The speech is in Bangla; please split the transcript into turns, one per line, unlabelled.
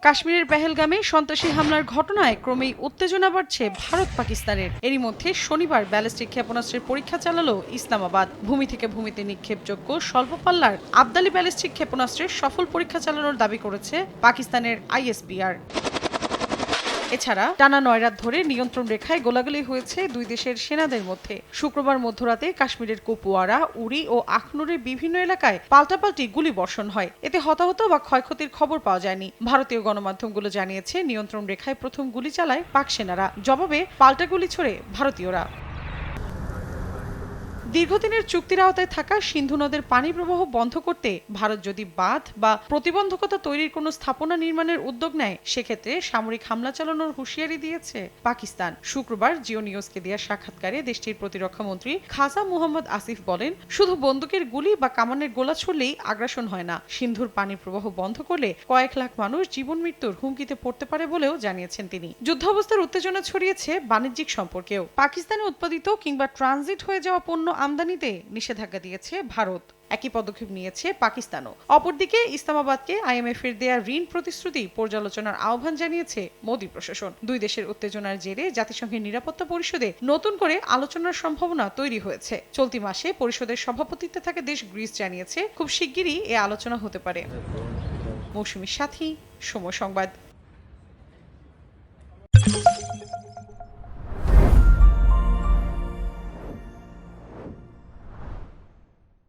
কাশ্মীরের পেহেলগামে সন্ত্রাসী হামলার ঘটনায় ক্রমেই উত্তেজনা বাড়ছে ভারত পাকিস্তানের। এরই মধ্যে শনিবার ব্যালিস্টিক ক্ষেপণাস্ত্রের পরীক্ষা চালালো ইসলামাবাদ। ভূমি থেকে ভূমিতে নিক্ষেপযোগ্য স্বল্প পাল্লার আবদালি ব্যালিস্টিক ক্ষেপণাস্ত্রের সফল পরীক্ষা চালানোর দাবি করেছে পাকিস্তানের ISPR। এছাড়া টানা ৯ রাত ধরে নিয়ন্ত্রণ রেখায় গোলাগুলি হয়েছে দুই দেশের সেনাদের মধ্যে। শুক্রবার মধ্যরাতে কাশ্মীরের কুপওয়ারা, উরি ও আখনুরের বিভিন্ন এলাকায় পাল্টাপাল্টি গুলি বর্ষণ হয়। এতে হতাহত বা ক্ষয়ক্ষতির খবর পাওয়া যায়নি। ভারতীয় গণমাধ্যমগুলো জানিয়েছে, নিয়ন্ত্রণ রেখায় প্রথম গুলি চালায় পাক সেনারা, জবাবে পাল্টা গুলি ছোড়ে ভারতীয়রা। দীর্ঘদিনের চুক্তির আওতায় থাকা সিন্ধু নদের পানি প্রবাহ বন্ধ করতে ভারত যদি বাঁধ বা প্রতিবন্ধকতা তৈরির কোনো স্থাপনা নির্মাণের উদ্যোগ নেয়, সেক্ষেত্রে সামরিক হামলা চালানোর হুঁশিয়ারি দিয়েছে পাকিস্তান। শুক্রবার জিও নিউজকে দেওয়া সাক্ষাৎকারে দেশটির প্রতিরক্ষা মন্ত্রী খাজা মুহাম্মদ আসিফ বলেন, শুধু বন্দুকের গুলি বা কামানের গোলা ছুড়লেই আগ্রাসন হয় না। সিন্ধুর পানি প্রবাহ বন্ধ করলে কয়েক লাখ মানুষ জীবন মৃত্যুর হুমকিতে পড়তে পারে বলেও জানিয়েছেন তিনি। যুদ্ধাবস্থার উত্তেজনা ছড়িয়েছে বাণিজ্যিক সম্পর্কেও। পাকিস্তানে উৎপাদিত কিংবা ট্রানজিট হয়ে যাওয়া পণ্য আমদানিতে নিষেধাজ্ঞা দিয়েছে ভারত। একই পদক্ষেপ নিয়েছে পাকিস্তানও। অপরদিকে ইসলামাবাদকে IMF এর দেয়া ঋণ প্রতিশ্রুতি পর্যালোচনার আহ্বান জানিয়েছে মোদী প্রশাসন। দুই দেশের উত্তেজনার জেরে জাতিসংঘের নিরাপত্তা পরিষদে নতুন করে আলোচনার সম্ভাবনা তৈরি হয়েছে। চলতি মাসে পরিষদের সভাপতিত্বে থাকা দেশ গ্রিস জানিয়েছে, খুব শিগগিরই এ আলোচনা হতে পারে। মৌসুমীর সাথী, সময় সংবাদ।